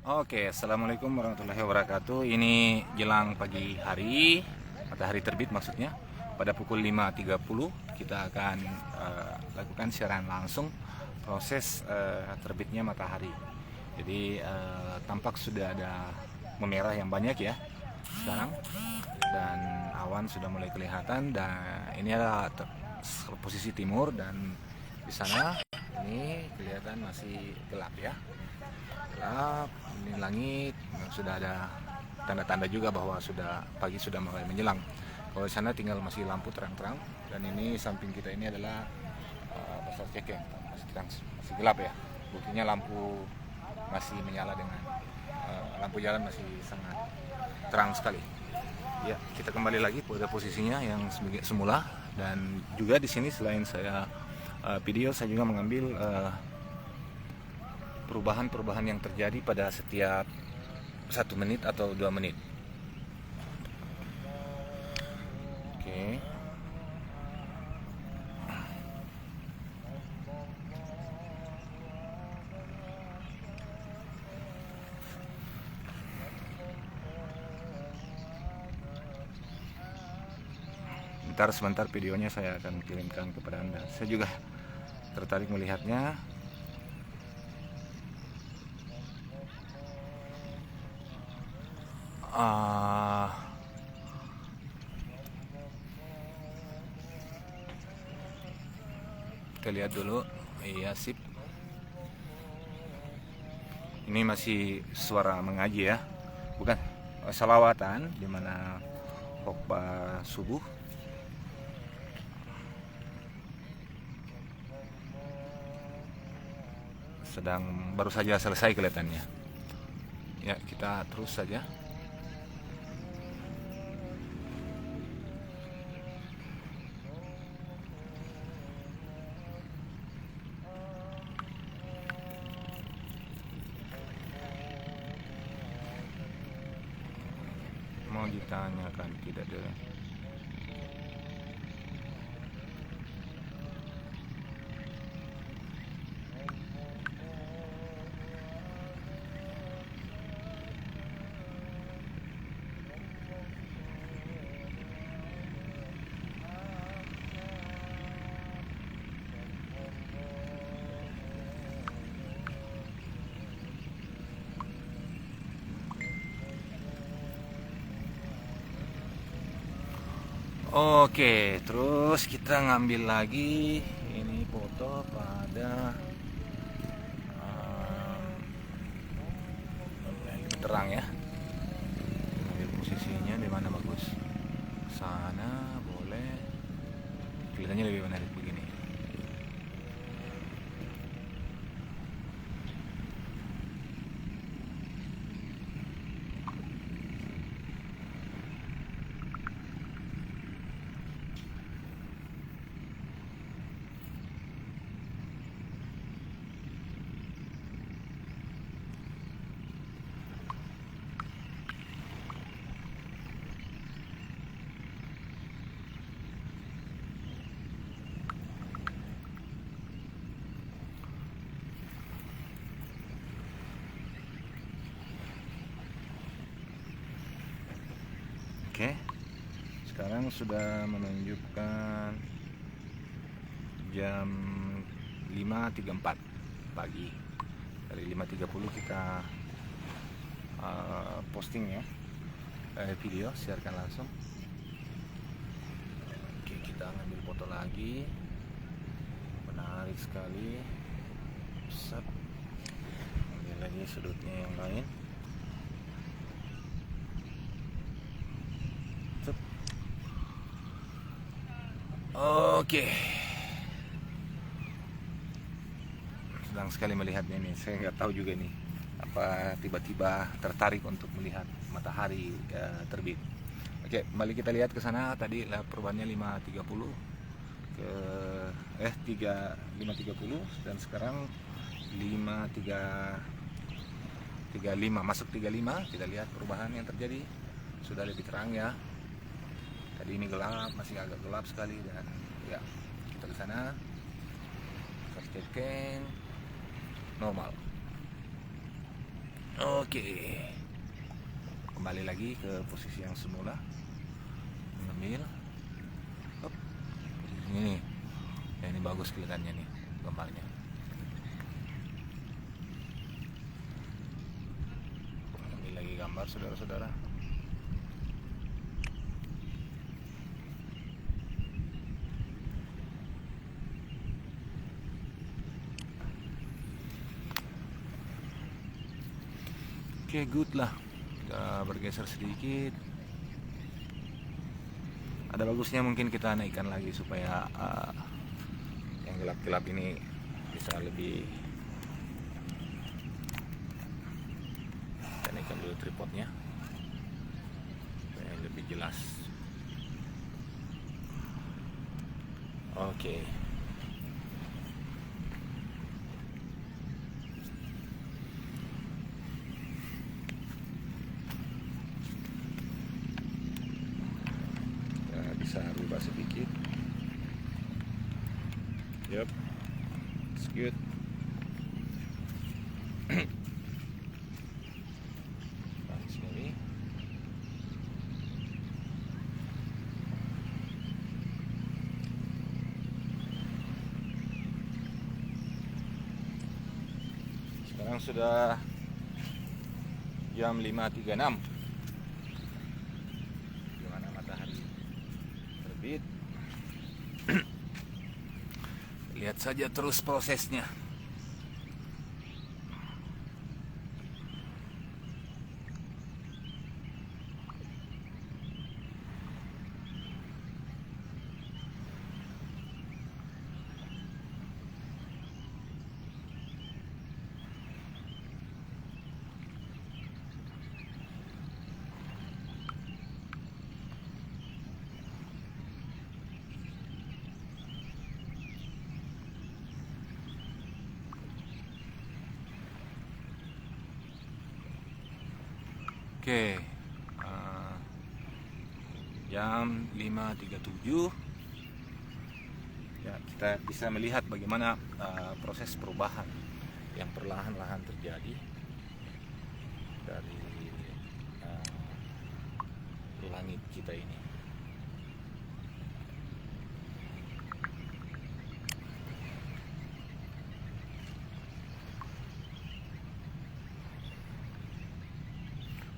Oke, assalamualaikum warahmatullahi wabarakatuh. Ini jelang pagi hari, matahari terbit maksudnya. Pada pukul 5.30 kita akan lakukan siaran langsung proses terbitnya matahari. Jadi tampak sudah ada memerah yang banyak ya sekarang, dan awan sudah mulai kelihatan. Dan ini adalah posisi timur, dan di sana ini kelihatan masih gelap ya. Gelap, ini langit sudah ada tanda-tanda juga bahwa pagi sudah mulai menjelang. Kalau di sana tinggal masih lampu terang-terang, dan ini samping kita ini adalah pasar Cekeng, masih terang, masih gelap ya. Buktinya lampu masih menyala dengan lampu jalan masih sangat terang sekali. Ya, kita kembali lagi pada posisinya yang semula, dan juga di sini selain saya video, saya juga mengambil perubahan-perubahan yang terjadi pada setiap 1 menit atau 2 menit. Oke. Sebentar videonya saya akan kirimkan kepada Anda. Saya juga tertarik melihatnya. Kita lihat dulu. Iya, sip. Ini masih suara mengaji ya, bukan salawatan, dimana khotbah subuh. Baru saja selesai kelihatannya. Ya, kita terus saja. Mau ditanyakan tidak ada. Oke, terus kita ngambil lagi ini foto pada lebih terang ya. Ambil posisinya di mana bagus. Sana boleh. Kelihatannya lebih menarik begini. Oke, sekarang sudah menunjukkan jam 5.34 pagi. Dari 5.30 kita posting ya, video, siarkan langsung. Oke, kita ngambil foto lagi, menarik sekali. Set, ambil lagi sudutnya yang lain. Set. Oke, senang sekali melihatnya nih. Saya nggak tahu juga nih apa tiba-tiba tertarik untuk melihat matahari terbit. Oke, kembali kita lihat ke sana. Tadi perubahannya 5.30 ke 5.30, dan sekarang 5.35, masuk 35. Kita lihat perubahan yang terjadi, sudah lebih terang ya. Tadi ini gelap, masih agak gelap sekali, dan ya kita ke sana. Cekeng normal. Oke, kembali lagi ke posisi yang semula, mengambil posisi ini. Ya, ini bagus kelihatannya nih gambarnya. Ambil lagi gambar saudara-saudara. Oke, good lah. Kita bergeser sedikit. Ada bagusnya mungkin kita naikkan lagi supaya yang gelap-gelap ini bisa lebih. Kita naikkan dulu tripodnya supaya lebih jelas. Oke. Bisa rubah sedikit. Yep, it's good. Bagus sekali. Sekarang sudah jam 5.36. Gimana matahari terbit. Lihat saja terus prosesnya. Oke, jam 5.37 ya, kita bisa melihat bagaimana proses perubahan yang perlahan-lahan terjadi dari langit kita ini.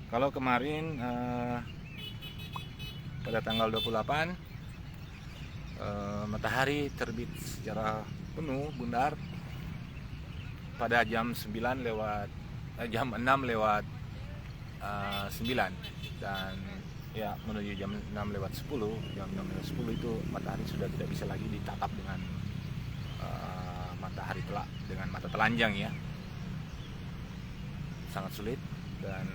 Kalau kemarin pada tanggal 28 matahari terbit secara penuh bundar pada jam 6 lewat 9 dan ya menuju jam 6 lewat 10. Jam 6 lewat 10 itu matahari sudah tidak bisa lagi ditatap dengan dengan mata telanjang ya. Sangat sulit dan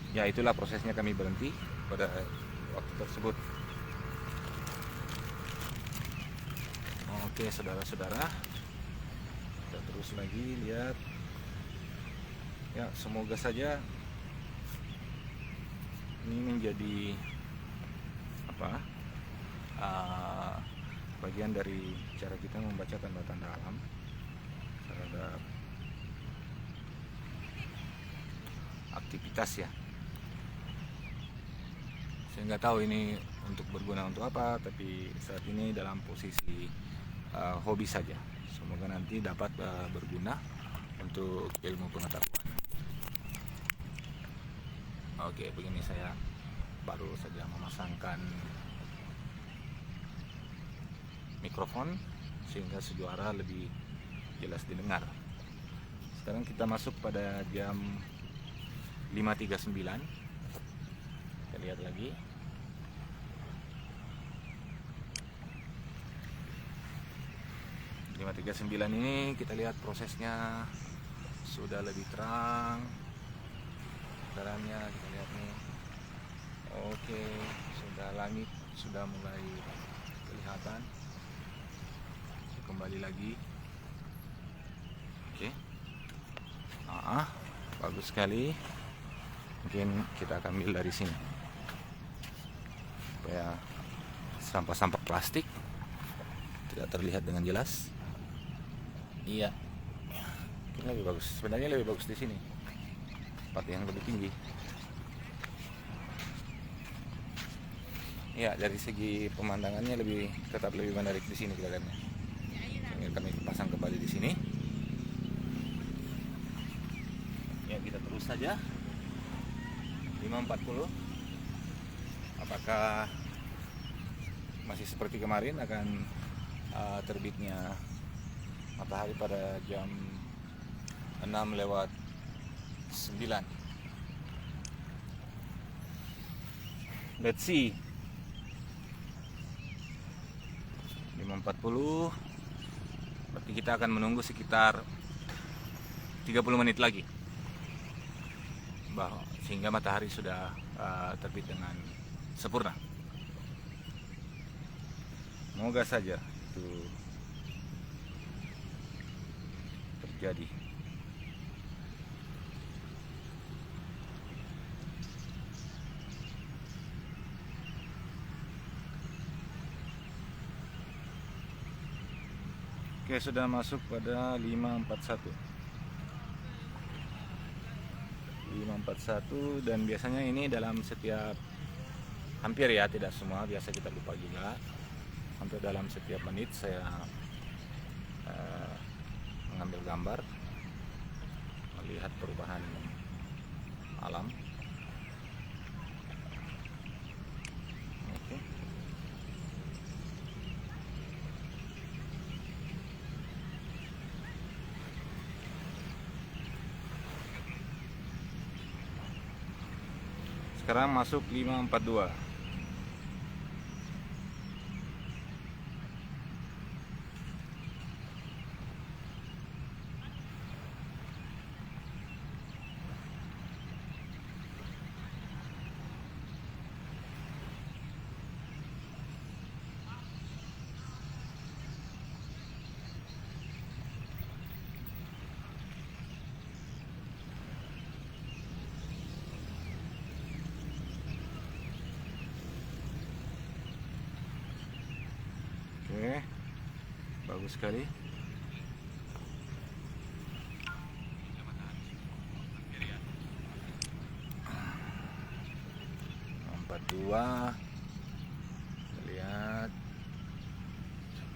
ya itulah prosesnya kami berhenti pada waktu tersebut. Oke saudara-saudara, kita terus lagi lihat ya, semoga saja ini menjadi bagian dari cara kita membaca tanda-tanda alam terhadap aktivitas ya. Saya nggak tahu ini untuk berguna untuk apa, tapi saat ini dalam posisi hobi saja. Semoga nanti dapat berguna untuk ilmu pengetahuan. Oke, begini saya baru saja memasangkan mikrofon sehingga suara lebih jelas didengar. Sekarang kita masuk pada jam 5.39. Kita lihat lagi. Di 5.39 ini kita lihat prosesnya sudah lebih terang. Keterangannya kita lihat nih. Oke, sudah langit sudah mulai kelihatan. Kembali lagi. Oke. Bagus sekali. Mungkin kita akan ambil dari sini supaya sampah-sampah plastik tidak terlihat dengan jelas. Iya. Ini lebih bagus, sebenarnya lebih bagus di sini, tempat yang lebih tinggi. Ya, dari segi pemandangannya tetap lebih menarik di sini kelihatannya. Ini kami pasang kembali di sini. Ya, kita terus saja 5.40. Apakah masih seperti kemarin akan terbitnya matahari pada jam 6:09. Let's see. 5.40. Berarti kita akan menunggu sekitar 30 menit lagi sehingga matahari sudah terbit dengan sempurna. Semoga saja itu terjadi. Oke, sudah masuk pada 5.41. 5.41, dan biasanya ini dalam setiap, hampir ya, tidak semua, biasa kita lupa juga, hampir dalam setiap menit saya mengambil gambar, melihat perubahan alam. Oke. Sekarang masuk 5.42. Oke, bagus sekali. Empat dua, lihat,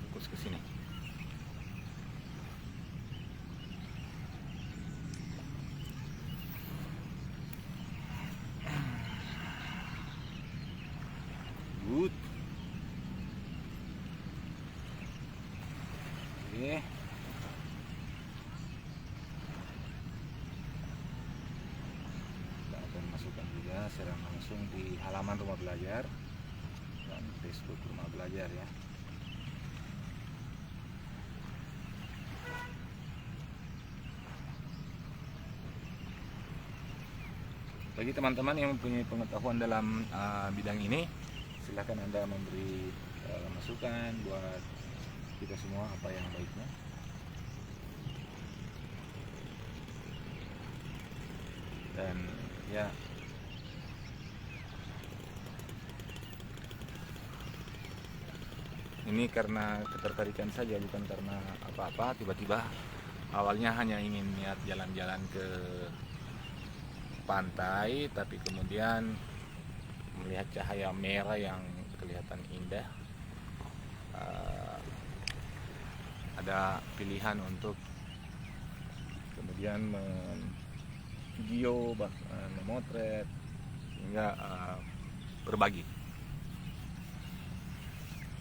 fokus ke sini. Good. Oke. Kita akan masukkan juga secara langsung di halaman rumah belajar dan Facebook rumah belajar ya. Bagi teman-teman yang mempunyai pengetahuan dalam bidang ini, silakan Anda memberi masukan buat kita semua apa yang baiknya. Dan ya, ini karena ketertarikan saja, bukan karena apa-apa. Tiba-tiba awalnya hanya ingin niat jalan-jalan ke pantai, tapi kemudian melihat cahaya merah yang kelihatan indah, ada pilihan untuk kemudian video, memotret, hingga berbagi.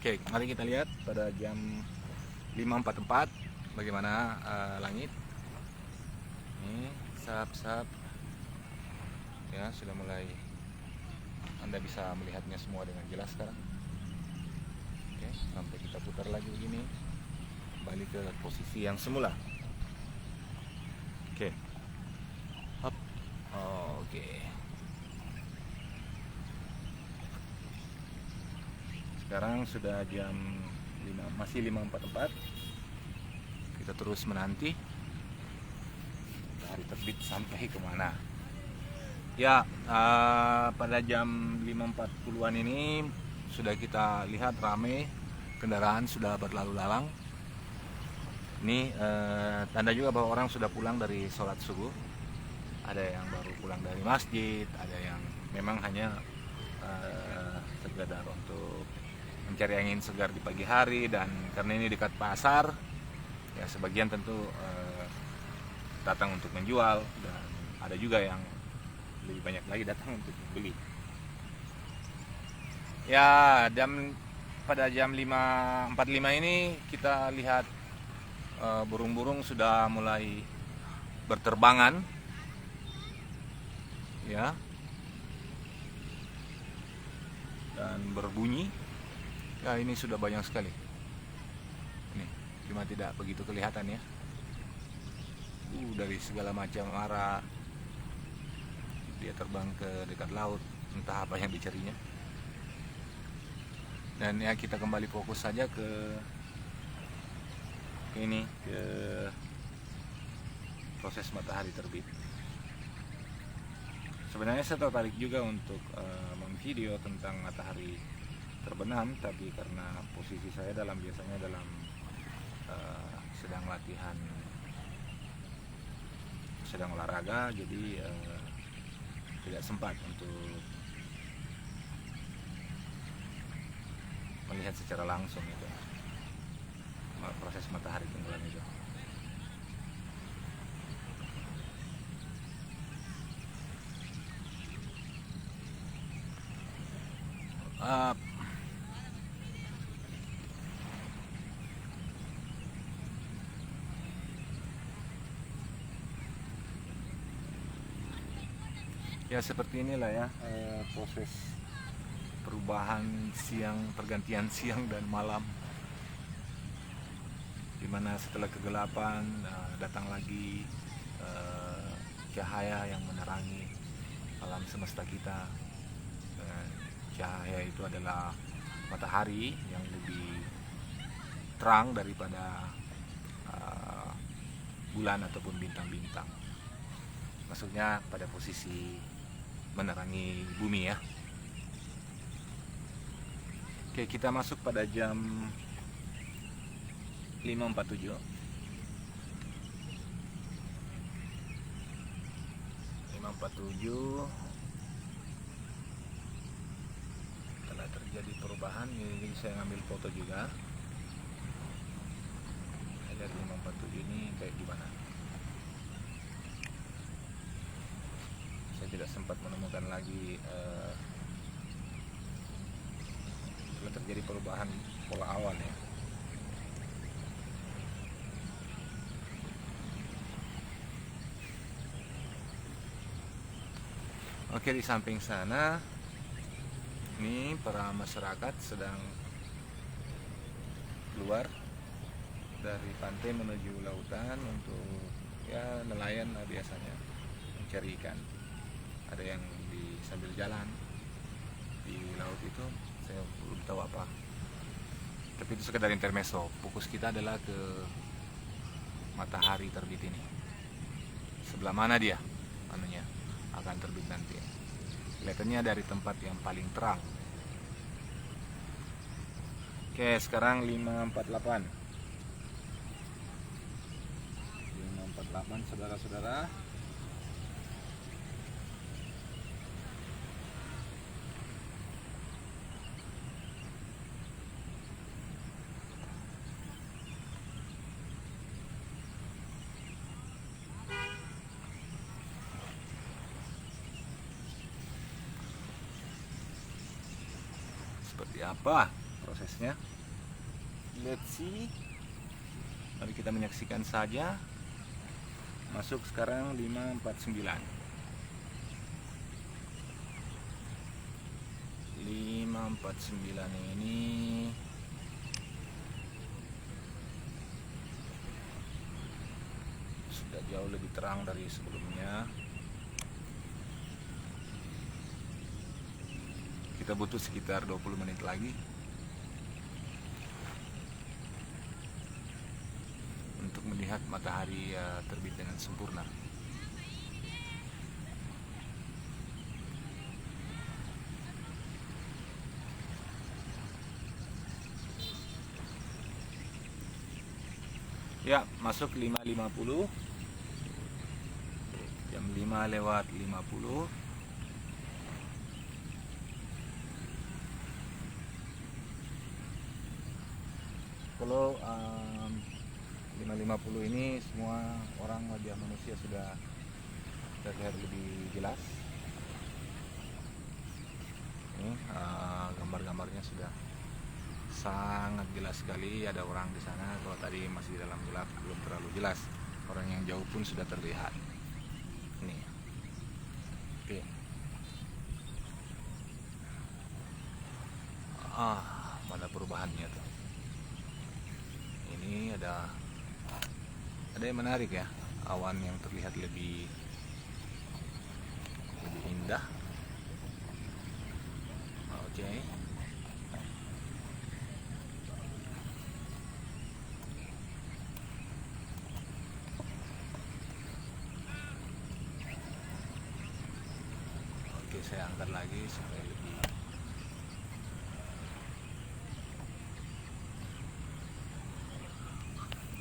Oke, mari kita lihat pada jam 5.44 bagaimana langit. Ini sap-sap ya, sudah mulai, Anda bisa melihatnya semua dengan jelas sekarang. Oke, sampai kita putar lagi begini, kembali ke posisi yang semula. Oke. Hop. Oke. Sekarang sudah jam 5, masih 5.44. Kita terus menanti hari terbit sampai kemana. Ya, pada jam 5.40-an ini sudah kita lihat ramai, kendaraan sudah berlalu lalang. Ini tanda juga bahwa orang sudah pulang dari sholat subuh. Ada yang baru pulang dari masjid, ada yang memang hanya sekedar untuk mencari angin segar di pagi hari. Dan karena ini dekat pasar, ya sebagian tentu datang untuk menjual, dan ada juga yang lebih banyak lagi datang untuk beli. Ya, pada jam 5.45 ini kita lihat burung-burung sudah mulai berterbangan, ya, dan berbunyi. Ya, ini sudah banyak sekali. Ini cuma tidak begitu kelihatan ya. Dari segala macam arah dia terbang ke dekat laut, entah apa yang dicarinya. Dan ya, kita kembali fokus saja ke proses matahari terbit. Sebenarnya saya tertarik juga untuk memvideo tentang matahari terbenam, tapi karena posisi saya biasanya dalam sedang latihan, sedang olahraga, jadi tidak sempat untuk melihat secara langsung itu proses matahari tenggelam itu. Ya seperti inilah ya proses perubahan pergantian siang dan malam, dimana setelah kegelapan datang lagi cahaya yang menerangi alam semesta kita. Cahaya itu adalah matahari yang lebih terang daripada bulan ataupun bintang-bintang. Maksudnya pada posisi menerangi bumi ya. Oke, kita masuk pada jam 5.47. 5.47 telah terjadi perubahan. Jadi saya ngambil foto juga. Dari 5.47 ini kayak gimana? Saya tidak sempat menemukan lagi telah terjadi perubahan pola awan ya. Oke, di samping sana ini para masyarakat sedang keluar dari pantai menuju lautan untuk ya nelayan biasanya mencari ikan. Ada yang sambil jalan di laut itu, saya belum tahu apa. Tapi itu sekedar intermezzo. Fokus kita adalah ke matahari terbit ini. Sebelah mana dia akan terbit nanti. Kelihatannya dari tempat yang paling terang. Oke, sekarang 5.48. 5.48 saudara-saudara. Seperti apa prosesnya? Let's see. Mari kita menyaksikan saja. Masuk sekarang 5.49. 5.49 ini sudah jauh lebih terang dari sebelumnya. Kita butuh sekitar 20 menit lagi untuk melihat matahari terbit dengan sempurna. Ya, masuk 5.50. Jam 5:50. Kalau 5.50 ini semua orang, wajah manusia sudah terlihat lebih jelas. Ini gambar-gambarnya sudah sangat jelas sekali. Ada orang di sana. Kalau tadi masih dalam gelap, belum terlalu jelas. Orang yang jauh pun sudah terlihat. Ini, oke. Mana perubahannya tuh? Ini ada yang menarik ya. Awan yang terlihat lebih indah. Oke. Oke, saya angkat lagi supaya lebih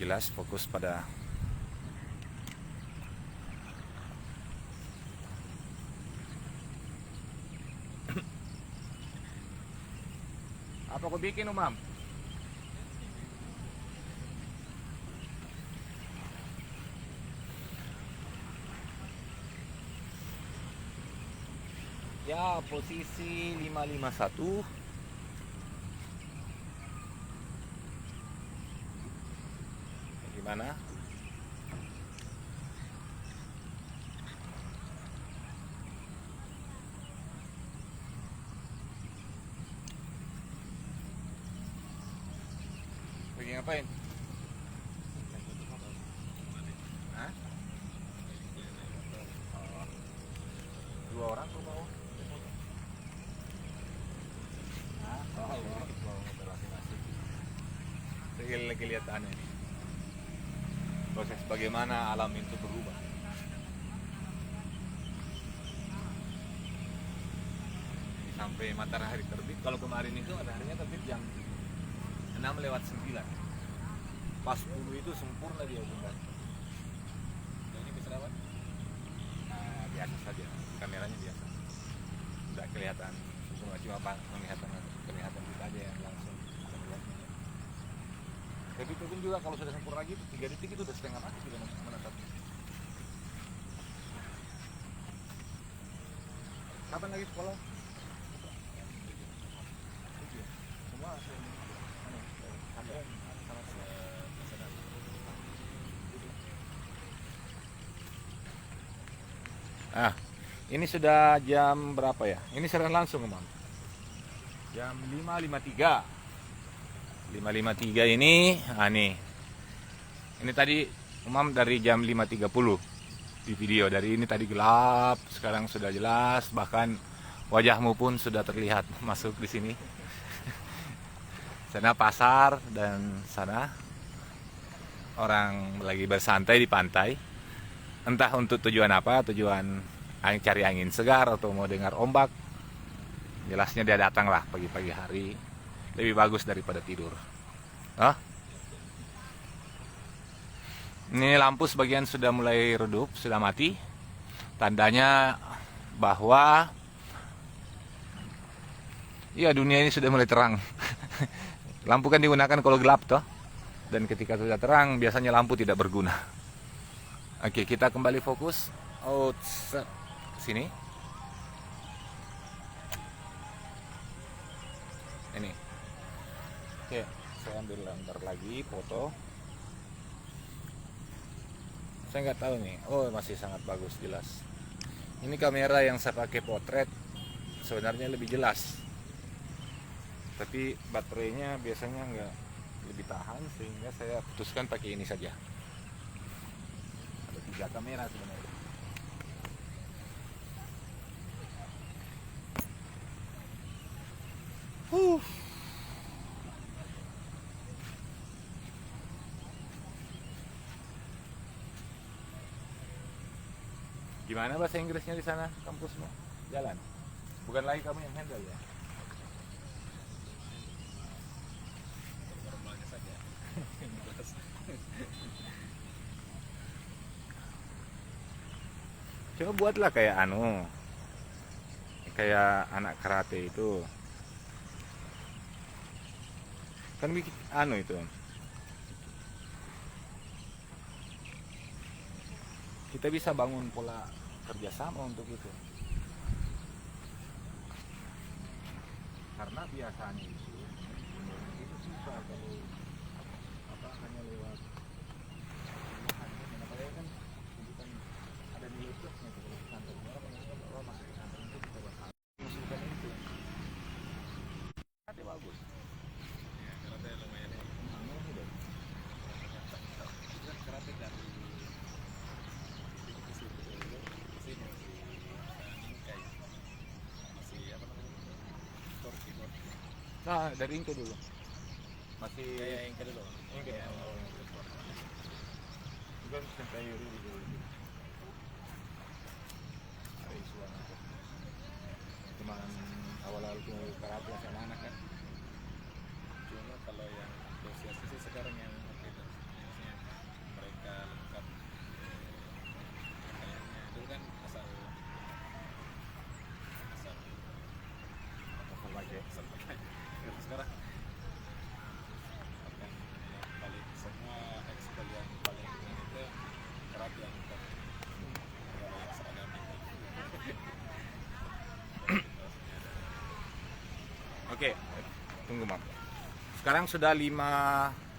jelas, fokus pada apa kau bikin, Umam? Ya, posisi 551. Gimana? Lagi ngapain? Hah? Dua orang ke bawah? Kelihatan ini proses bagaimana alam itu berubah. Sampai matahari terbit. Kalau kemarin itu mataharinya terbit jam 6:09. Pas 10 itu sempurna dia bukan. Ini bisa lewat? Nah, biasa saja. Kameranya biasa. Tidak kelihatan. Cuma kelihatan kita aja yang langsung melihatnya. Tapi itu pun juga kalau sudah sempurna lagi 3 detik itu udah setengah mati sudah menetap. Kapan lagi sekolah? Semua ini sudah jam berapa ya? Ini siaran langsung, Bang. Jam 5.53. 5.53 ini, nih. Ini tadi Umam dari jam 5.30 di video. Dari ini tadi gelap, sekarang sudah jelas, bahkan wajahmu pun sudah terlihat masuk di sini. Sana pasar dan sana orang lagi bersantai di pantai. Entah untuk tujuan apa, tujuan cari angin segar atau mau dengar ombak. Jelasnya dia datang lah pagi-pagi hari. Lebih bagus daripada tidur. Ini lampu sebagian sudah mulai redup, sudah mati. Tandanya bahwa ya dunia ini sudah mulai terang. Lampu kan digunakan kalau gelap toh. Dan ketika sudah terang biasanya lampu tidak berguna. Oke, kita kembali fokus. Sini. Ini. Oke, saya ambil gambar lagi, foto. Saya nggak tahu nih. Oh, masih sangat bagus, jelas. Ini kamera yang saya pakai potret sebenarnya lebih jelas. Tapi baterainya biasanya nggak lebih tahan, sehingga saya putuskan pakai ini saja. Ada 3 kamera sebenarnya. Gimana bahasa Inggrisnya di sana kampusmu? Jalan? Bukan lagi kamu yang handle ya? Normalnya saja. Coba buatlah kayak kayak anak karate itu. Kan bikin itu. Kita bisa bangun pola kerjasama untuk itu. Karena biasanya itu susah kalau hanya lewat kan bukan ada nilai plusnya kalau pesantren. Orang menganggap bahwa masuk pesantren itu kita bakal mengusulkan itu. Karate bagus. Ya, karate lumayan. Karate dari nah dari Inke dulu masih Inke dulu Inke ya bukan sampai Yuri dulu ada isuan itu cuman awal-awal ke karate sama anak kan cuma kalau yang asosiasi sih sekarang yang itu mereka lengkap kayaknya dulu kan asal pakai sekarang akan yang paling semua ekspor yang paling itu kerap yang seragam itu. Oke, tunggu Mam. Sekarang sudah 5.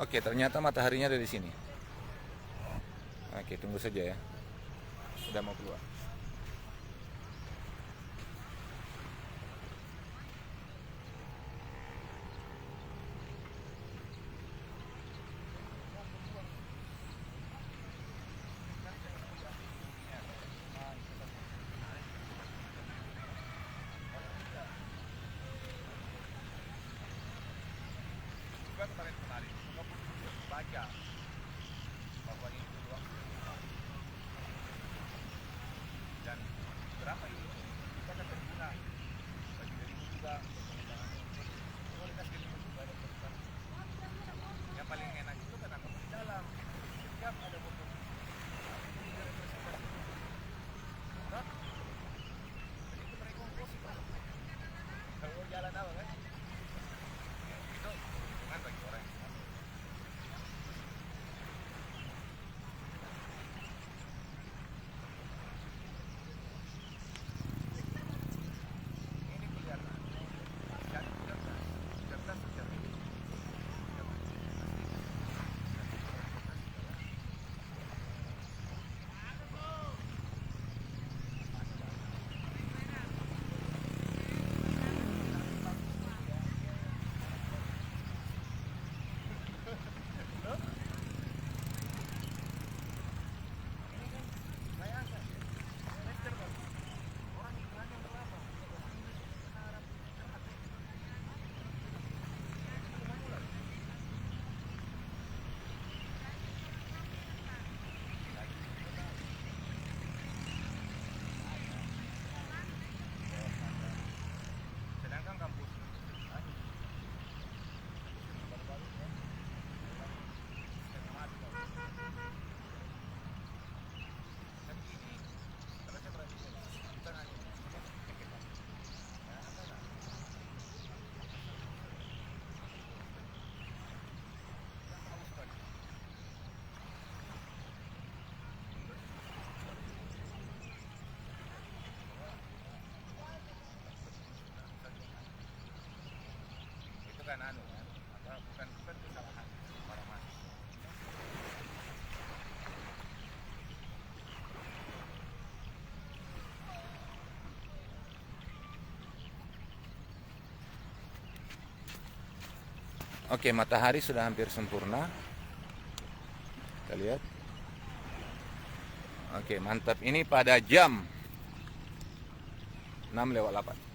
Oke, ternyata mataharinya ada di sini. Oke, tunggu saja ya. Sudah mau keluar. Kemarin baca bahwa ini peluang dan berapa ini kita akan berguna bagi dirimu juga untuk pengembangan kualitas dirimu juga dan berkembang. Yang paling enak itu karena kamu di dalam setiap ada motor jadi itu mereka ngomong kalau jalan apa kan itu kan bagi orang bukan anu ya, bukan kesalahan para mahasiswa. Oke, matahari sudah hampir sempurna. Kita lihat. Oke, mantap. Ini pada jam 6:08.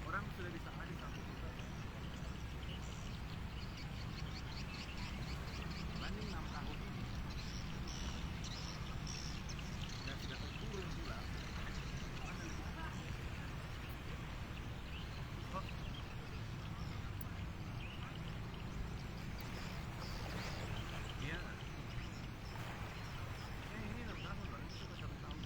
Orang sudah bisa mandi sampai banding 6 tahun ini dan sudah turun pula. Mana lebih iya ini 6 tahun loh, itu sudah 1 tahun.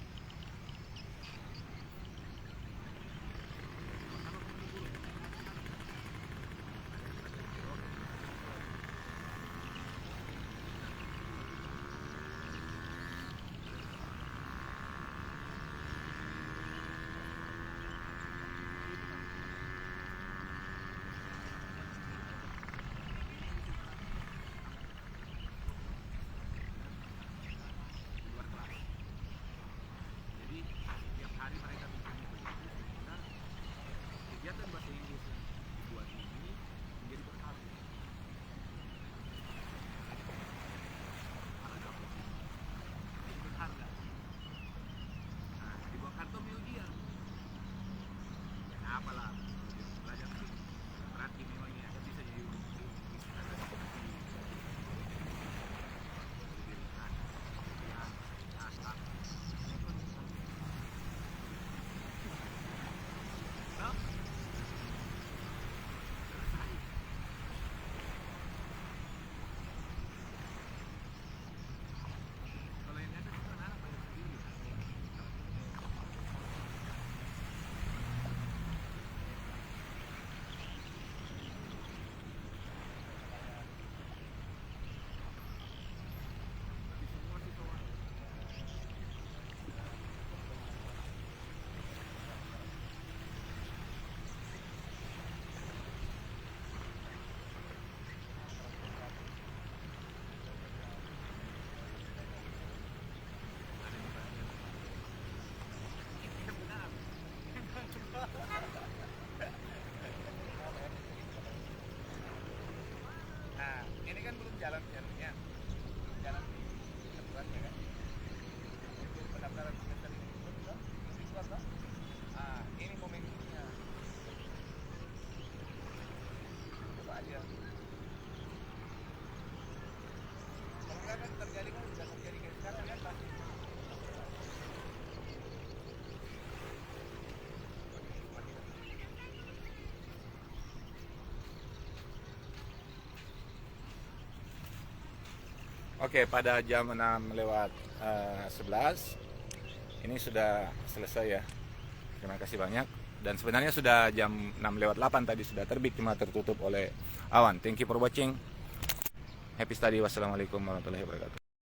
Jadi setiap hari mereka bertanya begitu sehingga kegiatan bahasa Inggris yang dibuat ini menjadi berharga. Berharga. Nah, di bawah kartu ujian. Nah, apalah belajar sih. Berarti memang ini ada bisa jadi Nah, ini kan belum jalan jalurnya, belum jalan di aturannya kan. Jadi pendaftaran semester ini belum dikeluar toh? Ah, ini momentumnya. Coba aja. Kalau nggak kan terjadi kan sudah terjadi kayak sekarang kan pasti. Oke, pada jam 6:11 ini sudah selesai ya. Terima kasih banyak. Dan sebenarnya sudah jam 6:08 tadi sudah terbit, cuma tertutup oleh awan. Thank you for watching. Happy study. Wassalamualaikum warahmatullahi wabarakatuh.